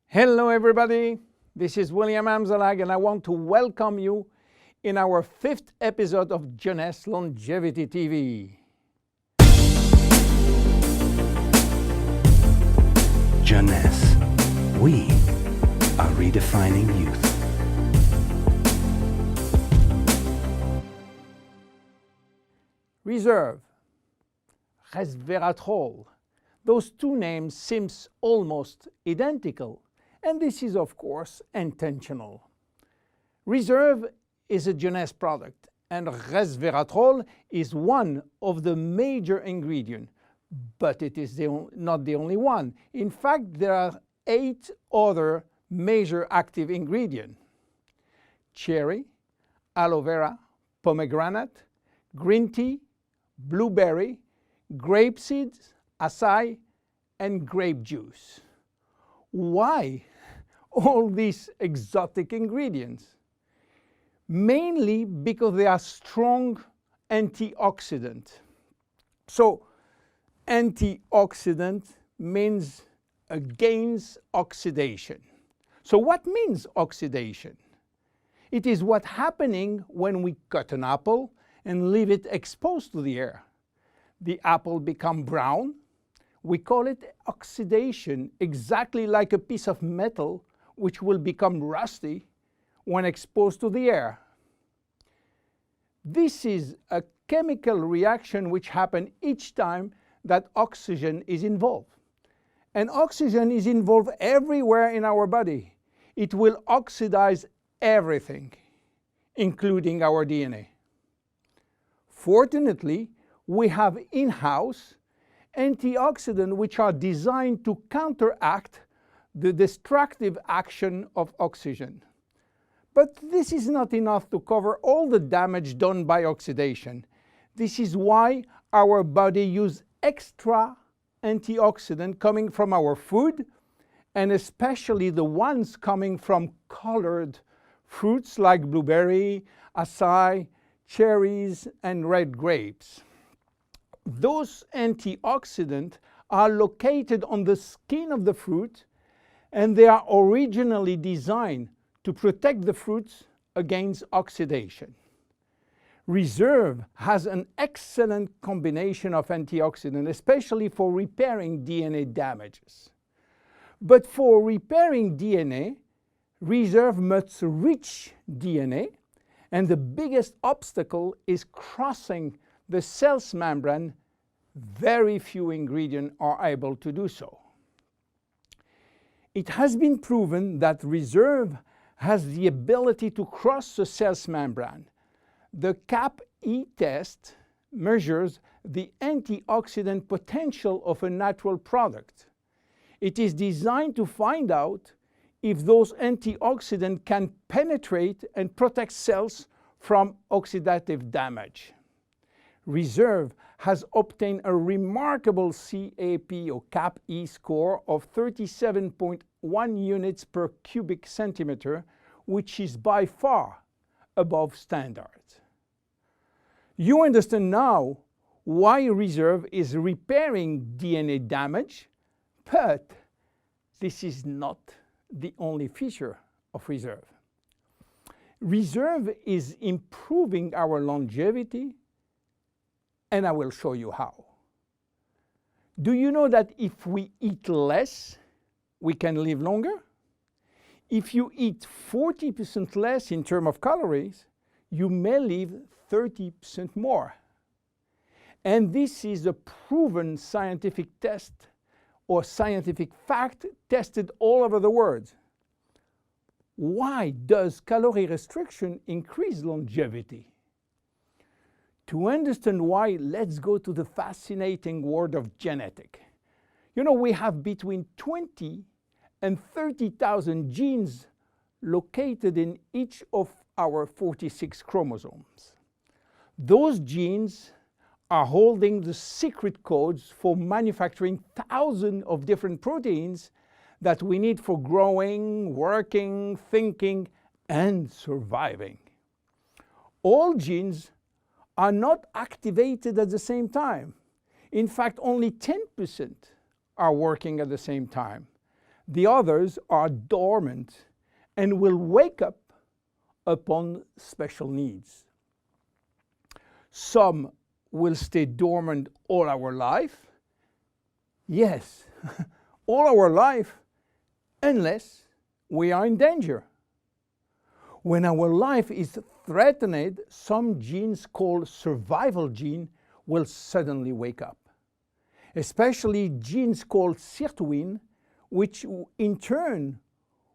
Hello everybody, this is William Amzalag and I want to welcome you in our 5th episode of Jeunesse Longevity TV. Jeunesse, we are redefining youth. Reserve, resveratrol. Those two names seem almost identical, and this is of course intentional. Reserve is a Jeunesse product, and resveratrol is one of the major ingredients, but it is not the only one. In fact, there are 8 other major active ingredients: cherry, aloe vera, pomegranate, green tea, blueberry, grape seeds, acai, and grape juice. Why all these exotic ingredients? Mainly because they are strong antioxidants. So antioxidant means against oxidation. So what means oxidation? It is what's happening when we cut an apple and leave it exposed to the air. The apple becomes brown. We call it oxidation, exactly like a piece of metal which will become rusty when exposed to the air. This is a chemical reaction which happens each time that oxygen is involved. And oxygen is involved everywhere in our body. It will oxidize everything, including our DNA. Fortunately, we have in-house antioxidants which are designed to counteract the destructive action of oxygen. But this is not enough to cover all the damage done by oxidation. This is why our body uses extra antioxidants coming from our food, and especially the ones coming from colored fruits like blueberry, acai, cherries, and red grapes. Those antioxidants are located on the skin of the fruit, and they are originally designed to protect the fruits against oxidation. Reserve has an excellent combination of antioxidants, especially for repairing DNA damages. But for repairing DNA, Reserve must reach DNA, and the biggest obstacle is crossing the cell's membrane. Very few ingredients are able to do so. It has been proven that Reserve has the ability to cross the cell's membrane. The CAP-E test measures the antioxidant potential of a natural product. It is designed to find out if those antioxidants can penetrate and protect cells from oxidative damage. Reserve has obtained a remarkable CAP or CAP-E score of 37.1 units per cubic centimeter, which is by far above standards. You understand now why Reserve is repairing DNA damage, but this is not the only feature of Reserve. Reserve is improving our longevity, and I will show you how. Do you know that if we eat less, we can live longer? If you eat 40% less in terms of calories, you may live 30% more. And this is a proven scientific test or scientific fact tested all over the world. Why does calorie restriction increase longevity? To understand why, let's go to the fascinating world of genetics. You know, we have between 20 and 30,000 genes located in each of our 46 chromosomes. Those genes are holding the secret codes for manufacturing thousands of different proteins that we need for growing, working, thinking, and surviving. All genes are not activated at the same time. In fact, only 10% are working at the same time. The others are dormant and will wake up upon special needs. Some will stay dormant all our life. Yes, all our life, unless we are in danger. When our life is threatened, some genes called survival gene will suddenly wake up. Especially genes called sirtuin, which in turn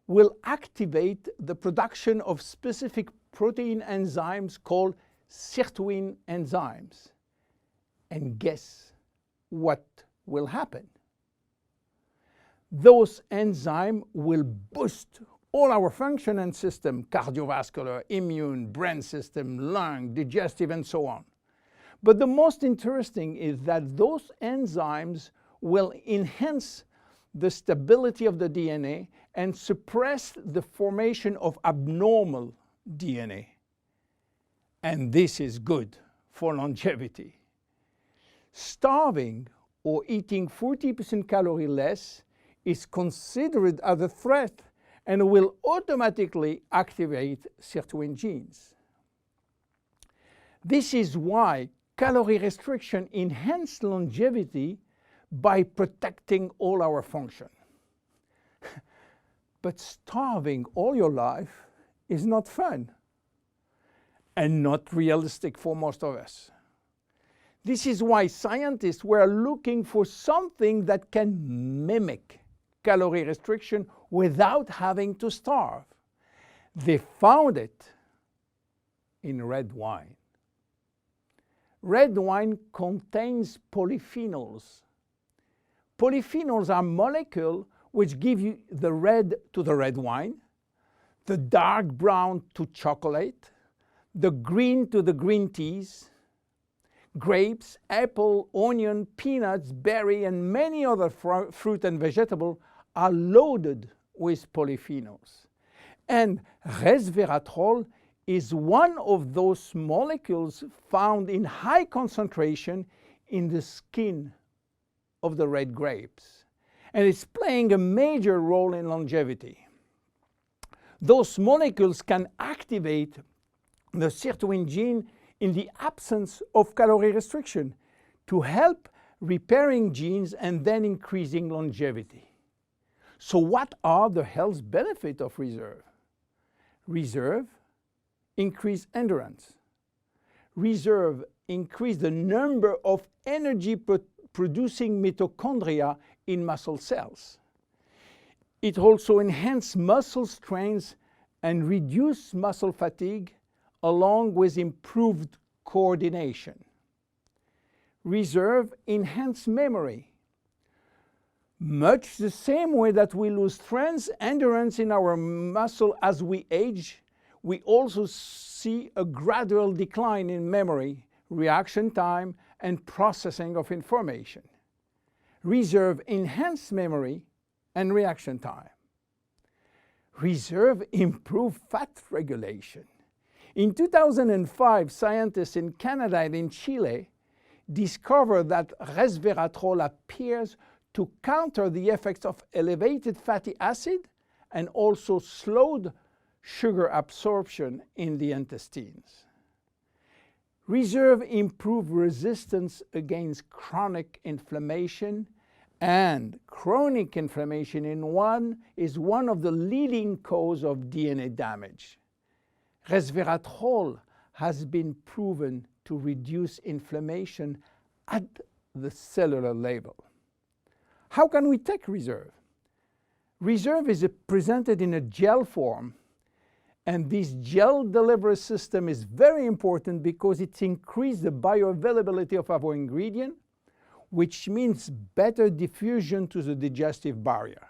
will activate the production of specific protein enzymes called sirtuin enzymes. And guess what will happen? Those enzymes will boost all our function and system, cardiovascular, immune, brain system, lung, digestive, and so on. But the most interesting is that those enzymes will enhance the stability of the DNA and suppress the formation of abnormal DNA. And this is good for longevity. Starving or eating 40% calorie less is considered as a threat and will automatically activate sirtuin genes. This is why calorie restriction enhances longevity by protecting all our function. But starving all your life is not fun and not realistic for most of us. This is why scientists were looking for something that can mimic calorie restriction without having to starve. They found it in red wine. Red wine contains polyphenols. Polyphenols are molecules which give you the red to the red wine, the dark brown to chocolate, the green to the green teas. Grapes, apple, onion, peanuts, berry, and many other fruit and vegetables are loaded with polyphenols. And resveratrol is one of those molecules found in high concentration in the skin of the red grapes. And it's playing a major role in longevity. Those molecules can activate the sirtuin gene in the absence of calorie restriction to help repairing genes and then increasing longevity. So what are the health benefits of reserve? Reserve increase endurance. Reserve increase the number of energy producing mitochondria in muscle cells. It also enhances muscle strength and reduces muscle fatigue, along with improved coordination. Reserve enhances memory. Much the same way that we lose strength, endurance in our muscle as we age, we also see a gradual decline in memory, reaction time, and processing of information. Reserve enhances memory and reaction time. Reserve improves fat regulation. In 2005, scientists in Canada and in Chile discovered that resveratrol appears to counter the effects of elevated fatty acid and also slowed sugar absorption in the intestines. Reserve improves resistance against chronic inflammation, and chronic inflammation is one of the leading causes of DNA damage. Resveratrol has been proven to reduce inflammation at the cellular level. How can we take reserve? Reserve is presented in a gel form, and this gel delivery system is very important because it increases the bioavailability of our ingredient, which means better diffusion to the digestive barrier.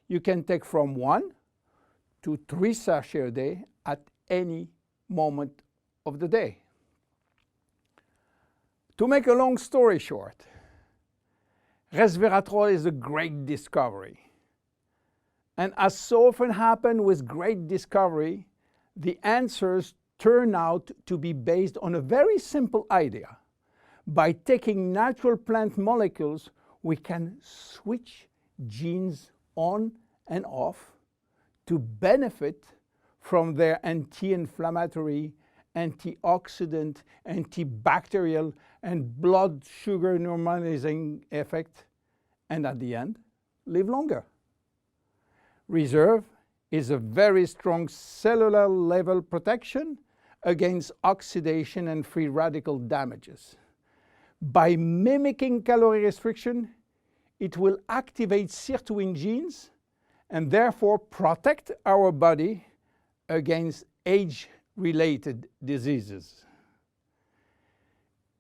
You can take from 1 to 3 sachets a day at any moment of the day. To make a long story short, resveratrol is a great discovery. And as so often happens with great discovery, the answers turn out to be based on a very simple idea. By taking natural plant molecules, we can switch genes on and off to benefit from their anti-inflammatory, antioxidant, antibacterial, and blood sugar normalizing effect, and at the end, live longer. Reserve is a very strong cellular level protection against oxidation and free radical damages. By mimicking calorie restriction, it will activate sirtuin genes and therefore protect our body against age-related diseases.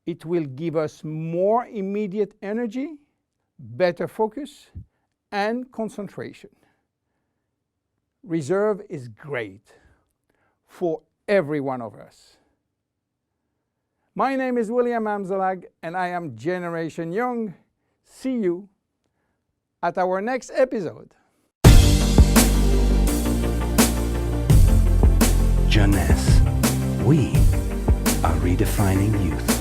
It will give us more immediate energy, better focus, and concentration. Reserve is great for every one of us. My name is William Amzalag, and I am Generation Young. See you at our next episode. Jeunesse. We are redefining youth.